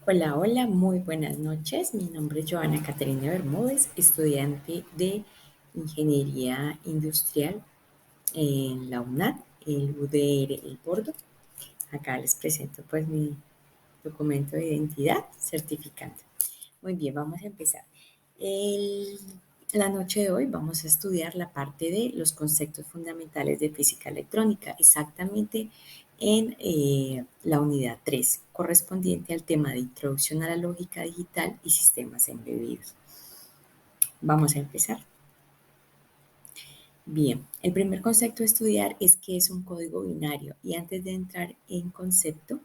Hola, hola, muy buenas noches. Mi nombre es Joana Caterina Bermúdez, estudiante de Ingeniería Industrial en la UNAD, el UDR El Bordo. Acá les presento pues mi documento de identidad, certificante. Muy bien, vamos a empezar. El- la noche de hoy vamos a estudiar la parte de los conceptos fundamentales de física electrónica, exactamente en la unidad 3, correspondiente al tema de introducción a la lógica digital y sistemas embebidos. Vamos a empezar. Bien, el primer concepto a estudiar es qué es un código binario y antes de entrar en concepto,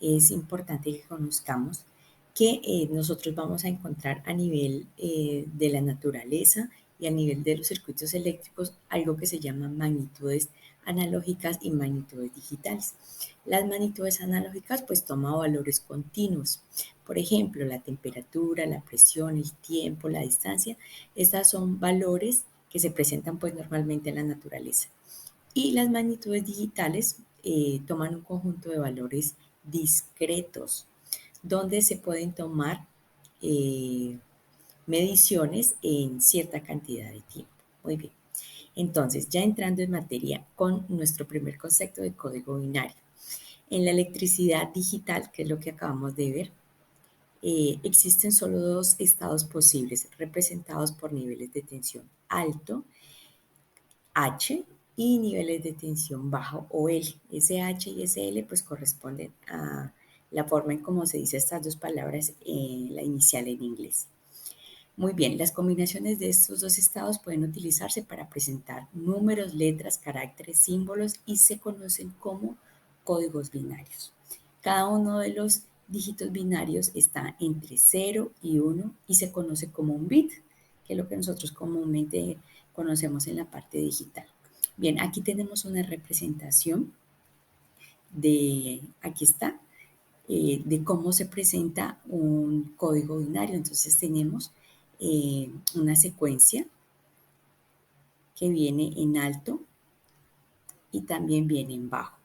es importante que conozcamos que nosotros vamos a encontrar a nivel de la naturaleza y a nivel de los circuitos eléctricos algo que se llama magnitudes analógicas y magnitudes digitales. Las magnitudes analógicas pues toman valores continuos. Por ejemplo, la temperatura, la presión, el tiempo, la distancia. Estas son valores que se presentan pues normalmente en la naturaleza. Y las magnitudes digitales toman un conjunto de valores discretos, donde se pueden tomar eh, mediciones en cierta cantidad de tiempo. Muy bien. Entonces, ya entrando en materia con nuestro primer concepto de código binario. En la electricidad digital, que es lo que acabamos de ver, existen solo dos estados posibles, representados por niveles de tensión alto H y niveles de tensión bajo o L. Ese H y ese L pues corresponden a la forma en cómo se dice estas dos palabras en la inicial en inglés. Muy bien, las combinaciones de estos dos estados pueden utilizarse para presentar números, letras, caracteres, símbolos y se conocen como códigos binarios. Cada uno de los dígitos binarios está entre 0 y 1 y se conoce como un bit, que es lo que nosotros comúnmente conocemos en la parte digital. Bien, aquí tenemos una representación aquí está, de cómo se presenta un código binario. Entonces tenemos una secuencia que viene en alto y también viene en bajo.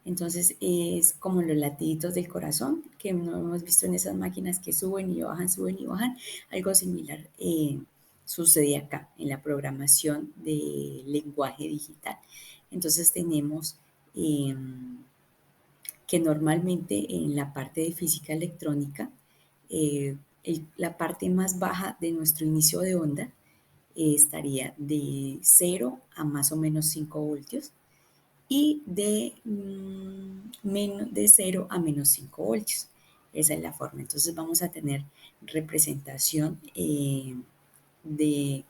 Entonces es como los latiditos del corazón que no hemos visto en esas máquinas que suben y bajan. Algo similar sucede acá en la programación de lenguaje digital. Entonces tenemos que normalmente en la parte de física electrónica, la parte más baja de nuestro inicio de onda estaría de 0 a más o menos 5 voltios y de 0 a menos 5 voltios. Esa es la forma. Entonces vamos a tener representación de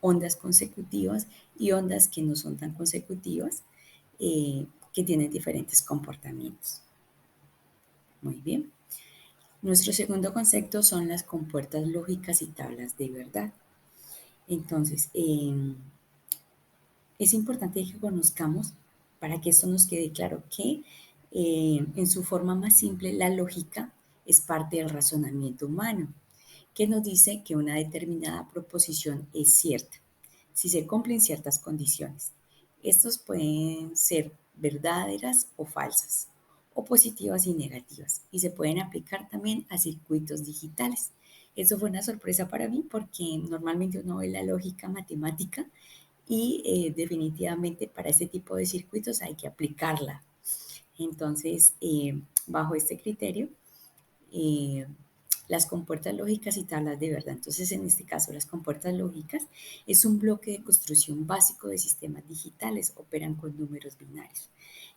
ondas consecutivas y ondas que no son tan consecutivas, que tienen diferentes comportamientos. Muy bien. Nuestro segundo concepto son las compuertas lógicas y tablas de verdad. Entonces, es importante que conozcamos, para que esto nos quede claro, que en su forma más simple, la lógica es parte del razonamiento humano, que nos dice que una determinada proposición es cierta, si se cumplen ciertas condiciones. Estos pueden ser verdaderas o falsas, o positivas y negativas, y se pueden aplicar también a circuitos digitales. Eso fue una sorpresa para mí porque normalmente uno ve la lógica matemática y definitivamente para este tipo de circuitos hay que aplicarla. Entonces, bajo este criterio, eh, las compuertas lógicas y tablas de verdad. Entonces, en este caso, las compuertas lógicas es un bloque de construcción básico de sistemas digitales, operan con números binarios.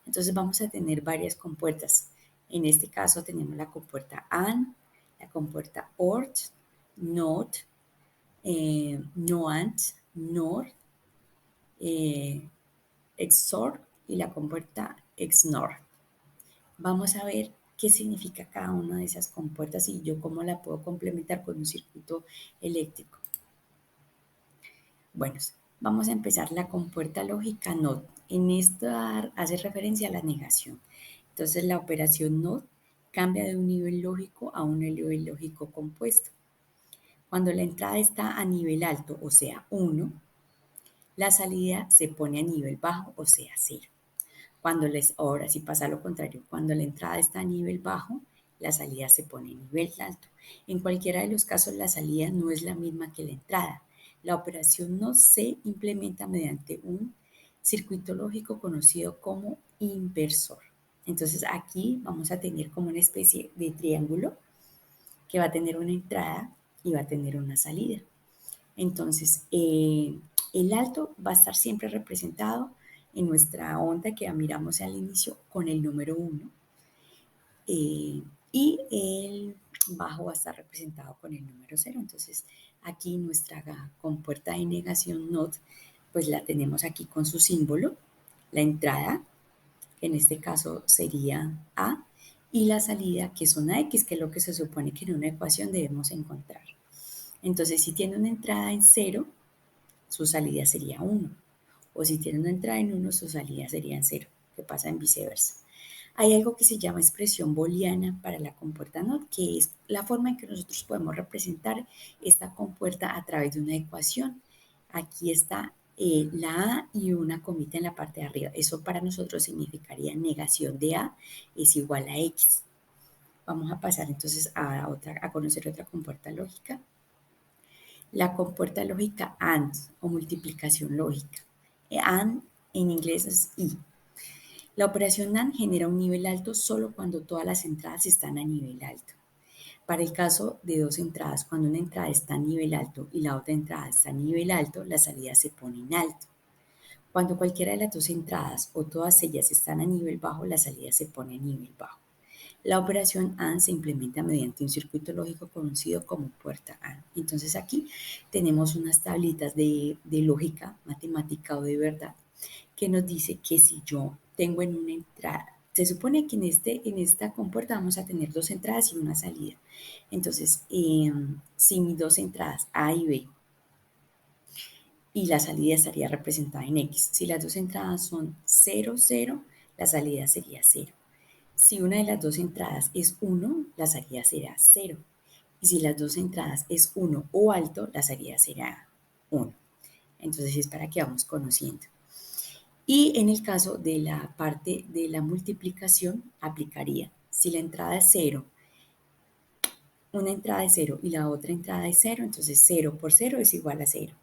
Entonces, vamos a tener varias compuertas. En este caso, tenemos la compuerta AND, la compuerta OR, NOT, NOAND, NOR, XOR y la compuerta XNOR. Vamos a ver qué significa cada una de esas compuertas y yo cómo la puedo complementar con un circuito eléctrico. Bueno, vamos a empezar la compuerta lógica NOT. En esta hace referencia a la negación. Entonces la operación NOT cambia de un nivel lógico a un nivel lógico compuesto. Cuando la entrada está a nivel alto, o sea 1, la salida se pone a nivel bajo, o sea 0. Ahora, si pasa lo contrario, cuando la entrada está a nivel bajo, la salida se pone en nivel alto. En cualquiera de los casos, la salida no es la misma que la entrada. La operación no se implementa mediante un circuito lógico conocido como inversor. Entonces aquí vamos a tener como una especie de triángulo que va a tener una entrada y va a tener una salida. Entonces, el alto va a estar siempre representado en nuestra onda que miramos al inicio con el número 1 y el bajo va a estar representado con el número 0. Entonces, aquí nuestra compuerta de negación NOT, pues la tenemos aquí con su símbolo, la entrada, que en este caso sería A, y la salida, que es una X, que es lo que se supone que en una ecuación debemos encontrar. Entonces, si tiene una entrada en 0, su salida sería 1. O si tiene una entrada en 1, su salida sería en 0, que pasa en viceversa. Hay algo que se llama expresión booleana para la compuerta NOT, que es la forma en que nosotros podemos representar esta compuerta a través de una ecuación. Aquí está la A y una comita en la parte de arriba. Eso para nosotros significaría negación de A es igual a X. Vamos a pasar entonces a conocer otra compuerta lógica. La compuerta lógica AND o multiplicación lógica. AND en inglés es I. La operación AND genera un nivel alto solo cuando todas las entradas están a nivel alto. Para el caso de dos entradas, cuando una entrada está a nivel alto y la otra entrada está a nivel alto, la salida se pone en alto. Cuando cualquiera de las dos entradas o todas ellas están a nivel bajo, la salida se pone a nivel bajo. La operación AND se implementa mediante un circuito lógico conocido como puerta AND. Entonces aquí tenemos unas tablitas de lógica matemática o de verdad que nos dice que si yo tengo en una entrada, se supone que en esta compuerta vamos a tener dos entradas y una salida. Entonces, si mis dos entradas A y B y la salida estaría representada en X, si las dos entradas son 0, 0, la salida sería 0. Si una de las dos entradas es 1, la salida será 0. Y si las dos entradas es 1 o alto, la salida será 1. Entonces es para que vamos conociendo. Y en el caso de la parte de la multiplicación, aplicaría, si la entrada es 0, una entrada es 0 y la otra entrada es 0, entonces 0 por 0 es igual a 0.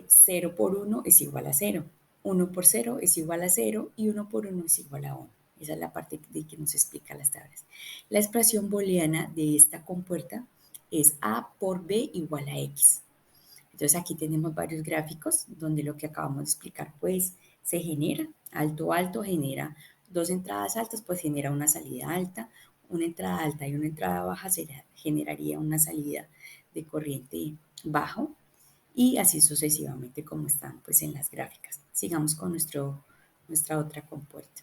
0 por 1 es igual a 0. 1 por 0 es igual a 0 y 1 por 1 es igual a 1. Esa es la parte de que nos explica las tablas. La expresión booleana de esta compuerta es A por B igual a X. Entonces aquí tenemos varios gráficos donde lo que acabamos de explicar pues se genera, alto alto genera dos entradas altas, pues genera una salida alta, una entrada alta y una entrada baja generaría una salida de corriente bajo y así sucesivamente como están pues en las gráficas. Sigamos con nuestra otra compuerta.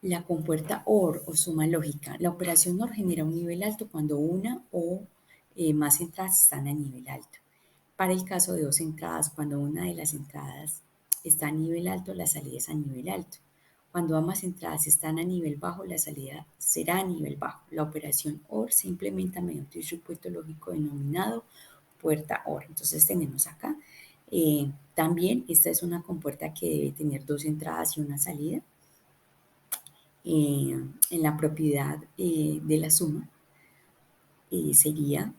La compuerta OR o suma lógica. La operación OR genera un nivel alto cuando una o más entradas están a nivel alto. Para el caso de dos entradas, cuando una de las entradas está a nivel alto, la salida es a nivel alto. Cuando ambas entradas están a nivel bajo, la salida será a nivel bajo. La operación OR se implementa mediante un circuito lógico denominado puerta OR. Entonces tenemos acá. También esta es una compuerta que debe tener dos entradas y una salida. En la propiedad de la suma sería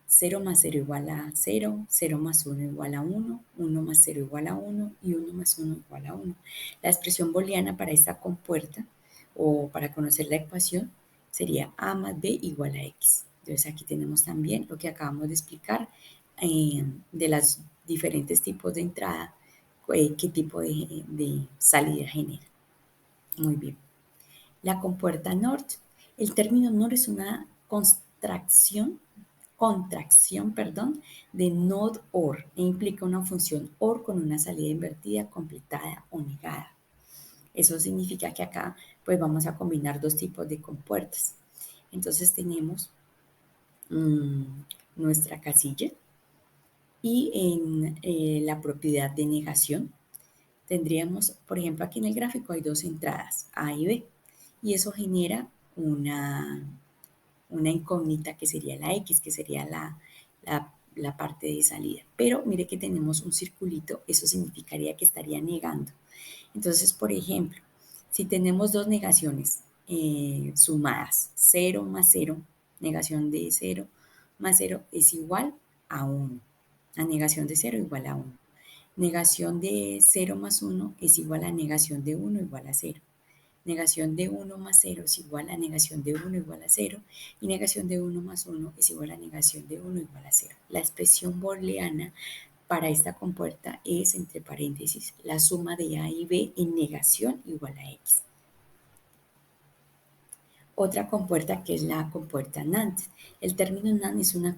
0 más 0 igual a 0, 0 más 1 igual a 1, 1 más 0 igual a 1 y 1 más 1 igual a 1. La expresión booleana para esta compuerta o para conocer la ecuación sería A más B igual a X. Entonces aquí tenemos también lo que acabamos de explicar de los diferentes tipos de entrada, qué tipo de salida genera. Muy bien. La compuerta NOR. El término NOR es una contracción, de NOT OR e implica una función OR con una salida invertida, completada o negada. Eso significa que acá pues vamos a combinar dos tipos de compuertas. Entonces tenemos nuestra casilla y en la propiedad de negación tendríamos, por ejemplo, aquí en el gráfico hay dos entradas, A y B, y eso genera una incógnita que sería la X, que sería la parte de salida. Pero mire que tenemos un circulito, eso significaría que estaría negando. Entonces, por ejemplo, si tenemos dos negaciones, sumadas. 0 más 0, negación de 0 más 0 es igual a 1. La negación de 0 igual a 1. Negación de 0 más 1 es igual a negación de 1 igual a 0. Negación de 1 más 0 es igual a negación de 1 igual a 0. Y negación de 1 más 1 es igual a negación de 1 igual a 0. La expresión booleana para esta compuerta es, entre paréntesis, la suma de A y B en negación igual a X. Otra compuerta que es la compuerta NAND. El término NAND es una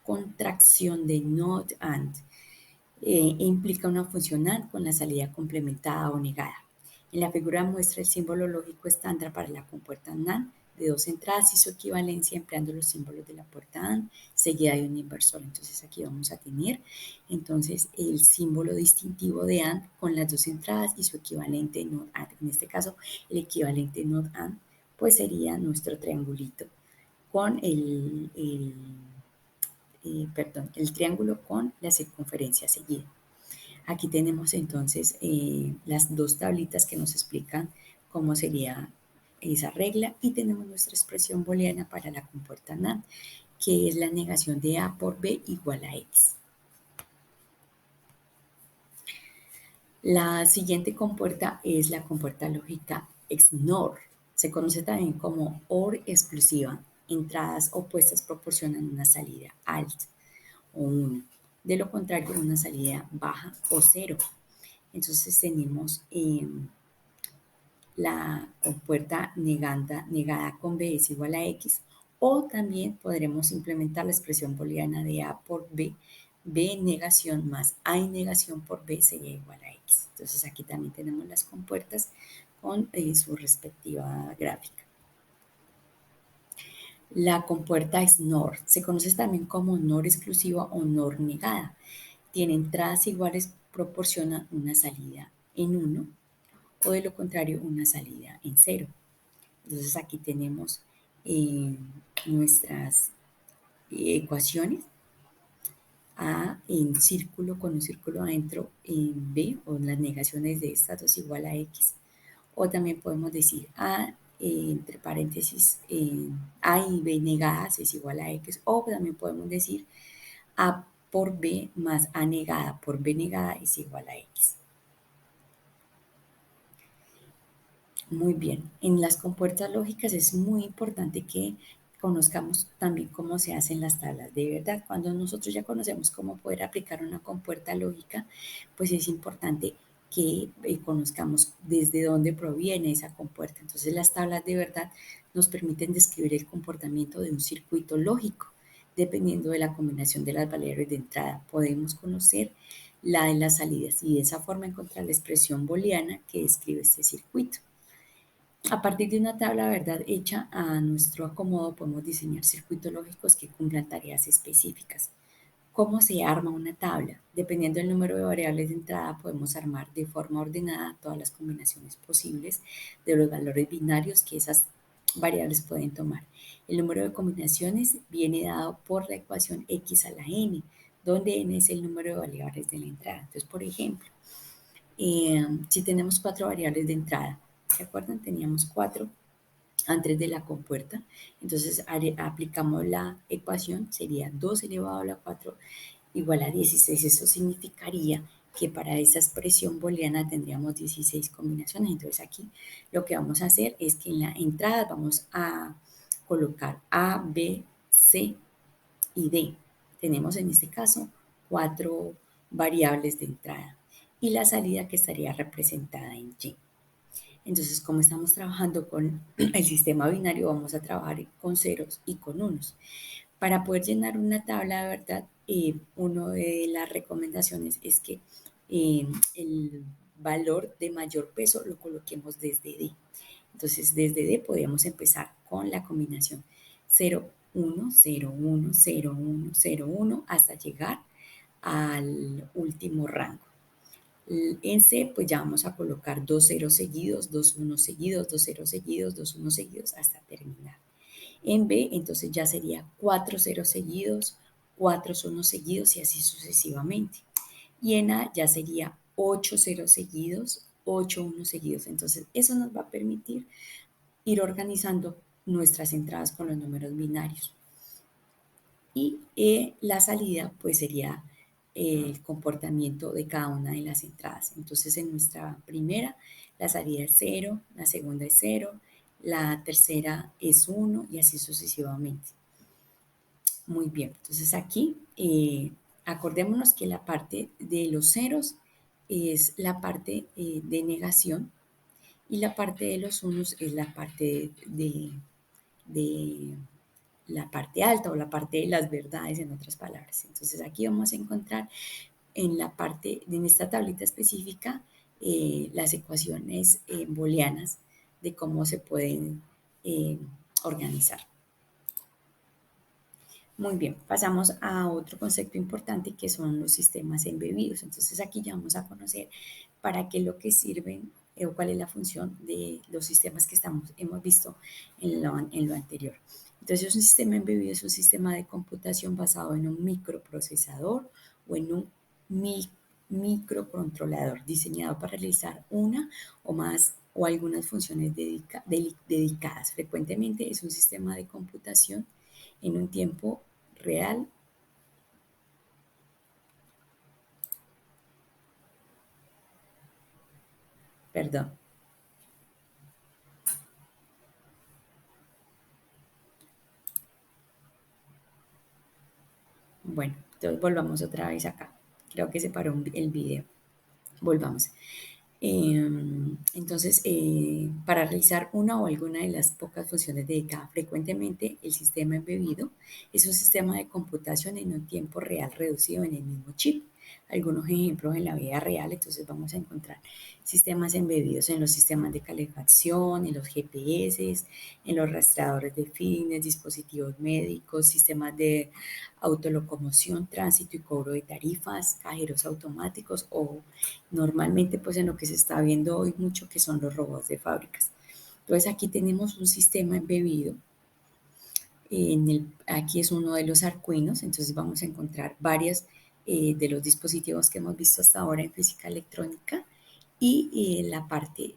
contracción de NOT AND. Implica una función AND con la salida complementada o negada. En la figura muestra el símbolo lógico estándar para la compuerta NAND de dos entradas y su equivalencia empleando los símbolos de la puerta AND seguida de un inversor. Entonces aquí vamos a tener entonces el símbolo distintivo de AND con las dos entradas y su equivalente NOT AND. En este caso el equivalente NOT AND pues sería nuestro triangulito con el triángulo con la circunferencia seguida. Aquí tenemos entonces las dos tablitas que nos explican cómo sería esa regla y tenemos nuestra expresión booleana para la compuerta NAND, que es la negación de A por B igual a X. La siguiente compuerta es la compuerta lógica XNOR. Se conoce también como OR exclusiva. Entradas opuestas proporcionan una salida alt o 1. De lo contrario, una salida baja o 0. Entonces tenemos la compuerta negada con B es igual a X, o también podremos implementar la expresión booleana de A por B, B negación más A y negación por B sería igual a X. Entonces aquí también tenemos las compuertas con su respectiva gráfica. La compuerta es NOR, se conoce también como NOR exclusiva o NOR negada. Tiene entradas iguales, proporciona una salida en 1 o de lo contrario una salida en 0. Entonces aquí tenemos nuestras ecuaciones. A en círculo con un círculo adentro en B, o las negaciones de estas dos igual a X. O también podemos decir A entre paréntesis A y B negadas es igual a X. O también podemos decir A por B más A negada por B negada es igual a X. Muy bien, en las compuertas lógicas es muy importante que conozcamos también cómo se hacen las tablas de verdad. Cuando nosotros ya conocemos cómo poder aplicar una compuerta lógica, pues es importante que conozcamos desde dónde proviene esa compuerta. Entonces las tablas de verdad nos permiten describir el comportamiento de un circuito lógico. Dependiendo de la combinación de las variables de entrada, podemos conocer la de las salidas y de esa forma encontrar la expresión booleana que describe este circuito. A partir de una tabla de verdad hecha a nuestro acomodo, podemos diseñar circuitos lógicos que cumplan tareas específicas. ¿Cómo se arma una tabla? Dependiendo del número de variables de entrada, podemos armar de forma ordenada todas las combinaciones posibles de los valores binarios que esas variables pueden tomar. El número de combinaciones viene dado por la ecuación x a la n, donde n es el número de variables de la entrada. Entonces, por ejemplo, si tenemos 4 variables de entrada, ¿se acuerdan? Teníamos 4 antes de la compuerta. Entonces aplicamos la ecuación, sería 2 elevado a la 4 igual a 16. Eso significaría que para esa expresión booleana tendríamos 16 combinaciones. Entonces aquí lo que vamos a hacer es que en la entrada vamos a colocar A, B, C y D. Tenemos en este caso 4 variables de entrada y la salida que estaría representada en Y. Entonces, como estamos trabajando con el sistema binario, vamos a trabajar con ceros y con unos. Para poder llenar una tabla de verdad, una de las recomendaciones es que el valor de mayor peso lo coloquemos desde D. Entonces, desde D podríamos empezar con la combinación 0, 1, 0, 1, 0, 1, 0, 1 hasta llegar al último rango. En C, pues ya vamos a colocar 2 ceros seguidos, 2 unos seguidos, 2 ceros seguidos, 2 unos seguidos hasta terminar. En B, entonces ya sería 4 ceros seguidos, 4 unos seguidos y así sucesivamente. Y en A ya sería 8 ceros seguidos, 8 unos seguidos. Entonces, eso nos va a permitir ir organizando nuestras entradas con los números binarios. Y la salida pues sería el comportamiento de cada una de las entradas. Entonces en nuestra primera la salida es 0, la segunda es 0, la tercera es 1 y así sucesivamente. Muy bien, entonces aquí acordémonos que la parte de los ceros es la parte de negación y la parte de los unos es la parte de la parte alta o la parte de las verdades, en otras palabras. Entonces aquí vamos a encontrar en la parte, en esta tablita específica, las ecuaciones booleanas de cómo se pueden organizar. Muy bien, pasamos a otro concepto importante que son los sistemas embebidos. Entonces aquí ya vamos a conocer para qué es lo que sirven o cuál es la función de los sistemas que hemos visto en lo anterior. Entonces un sistema embebido es un sistema de computación basado en un microprocesador o en un microcontrolador diseñado para realizar una o más o algunas funciones dedicadas. Frecuentemente es un sistema de computación en un tiempo real. Perdón. Bueno, entonces volvamos otra vez acá. Creo que se paró el video. Volvamos. Entonces, para realizar una o alguna de las pocas funciones dedicadas frecuentemente, el sistema embebido es un sistema de computación en un tiempo real reducido en el mismo chip. Algunos ejemplos en la vida real, entonces vamos a encontrar sistemas embebidos en los sistemas de calefacción, en los GPS, en los rastreadores de fines, dispositivos médicos, sistemas de autolocomoción, tránsito y cobro de tarifas, cajeros automáticos o normalmente pues en lo que se está viendo hoy mucho que son los robots de fábricas. Entonces aquí tenemos un sistema embebido. Aquí es uno de los arcuinos, entonces vamos a encontrar varios de los dispositivos que hemos visto hasta ahora en física electrónica y la parte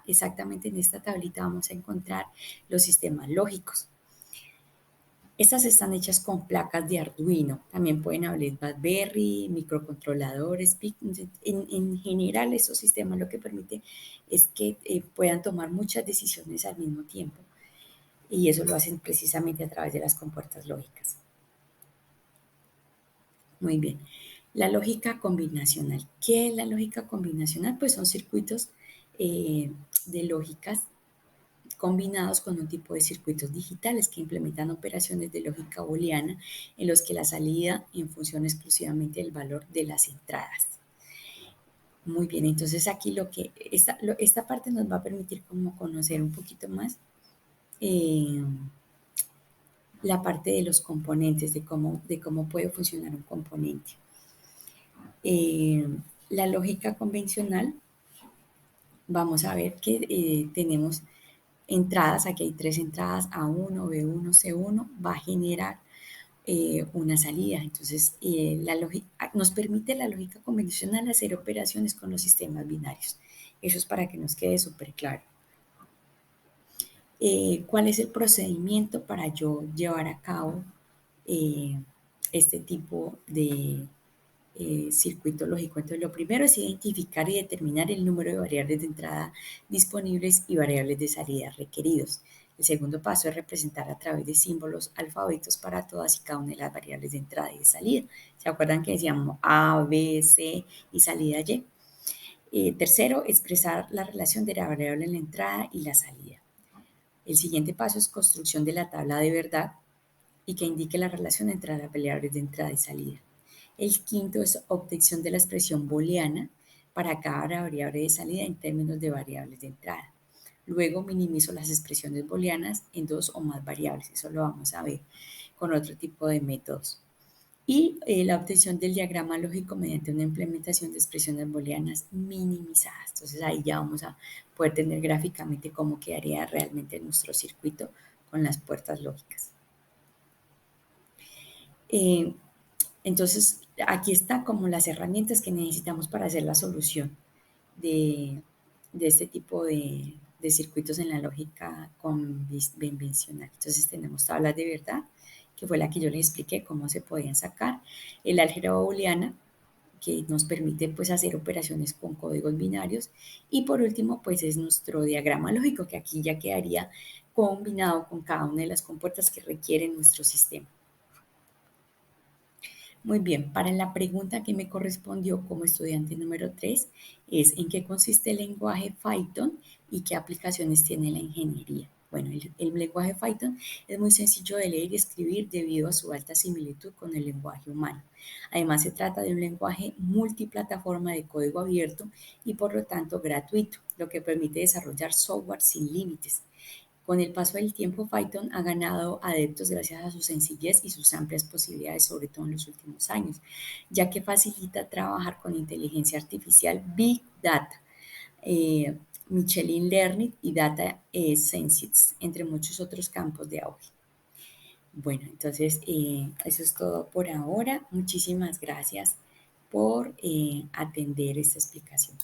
exactamente en esta tablita vamos a encontrar los sistemas lógicos. Estas están hechas con placas de Arduino. También pueden haber BlackBerry, microcontroladores, PIC. En general, estos sistemas lo que permite es que puedan tomar muchas decisiones al mismo tiempo. Y eso lo hacen precisamente a través de las compuertas lógicas. Muy bien. La lógica combinacional. ¿Qué es la lógica combinacional? Pues son circuitos de lógicas combinados con un tipo de circuitos digitales que implementan operaciones de lógica booleana en los que la salida en función exclusivamente del valor de las entradas. Muy bien, entonces aquí esta parte nos va a permitir como conocer un poquito más la parte de los componentes, de cómo puede funcionar un componente. La lógica convencional, vamos a ver que tenemos entradas, aquí hay 3 entradas, A1, B1, C1, va a generar una salida. Entonces, nos permite la lógica convencional hacer operaciones con los sistemas binarios. Eso es para que nos quede súper claro. ¿Cuál es el procedimiento para yo llevar a cabo este tipo de circuito lógico? Entonces, lo primero es identificar y determinar el número de variables de entrada disponibles y variables de salida requeridos. El segundo paso es representar a través de símbolos alfabetos para todas y cada una de las variables de entrada y de salida. ¿Se acuerdan que decíamos A, B, C y salida Y? Tercero, expresar la relación de la variable en la entrada y la salida. El siguiente paso es construcción de la tabla de verdad y que indique la relación entre las variables de entrada y salida. El quinto es obtención de la expresión booleana para cada variable de salida en términos de variables de entrada. Luego minimizo las expresiones booleanas en 2 o más variables. Eso lo vamos a ver con otro tipo de métodos. Y la obtención del diagrama lógico mediante una implementación de expresiones booleanas minimizadas. Entonces ahí ya vamos a poder tener gráficamente cómo quedaría realmente nuestro circuito con las puertas lógicas. Entonces, aquí está como las herramientas que necesitamos para hacer la solución de este tipo de de circuitos en la lógica convencional. Entonces tenemos tablas de verdad, que fue la que yo les expliqué cómo se podían sacar, el álgebra booleana, que nos permite pues hacer operaciones con códigos binarios, y por último pues es nuestro diagrama lógico, que aquí ya quedaría combinado con cada una de las compuertas que requiere nuestro sistema. Muy bien, para la pregunta que me correspondió como estudiante número 3 es ¿en qué consiste el lenguaje Python y qué aplicaciones tiene la ingeniería? Bueno, el lenguaje Python es muy sencillo de leer y escribir debido a su alta similitud con el lenguaje humano. Además, se trata de un lenguaje multiplataforma de código abierto y por lo tanto gratuito, lo que permite desarrollar software sin límites. Con el paso del tiempo, Python ha ganado adeptos gracias a su sencillez y sus amplias posibilidades, sobre todo en los últimos años, ya que facilita trabajar con inteligencia artificial, Big Data, eh, Machine Learning y Data Science, entre muchos otros campos de auge. Bueno, entonces eso es todo por ahora. Muchísimas gracias por atender esta explicación.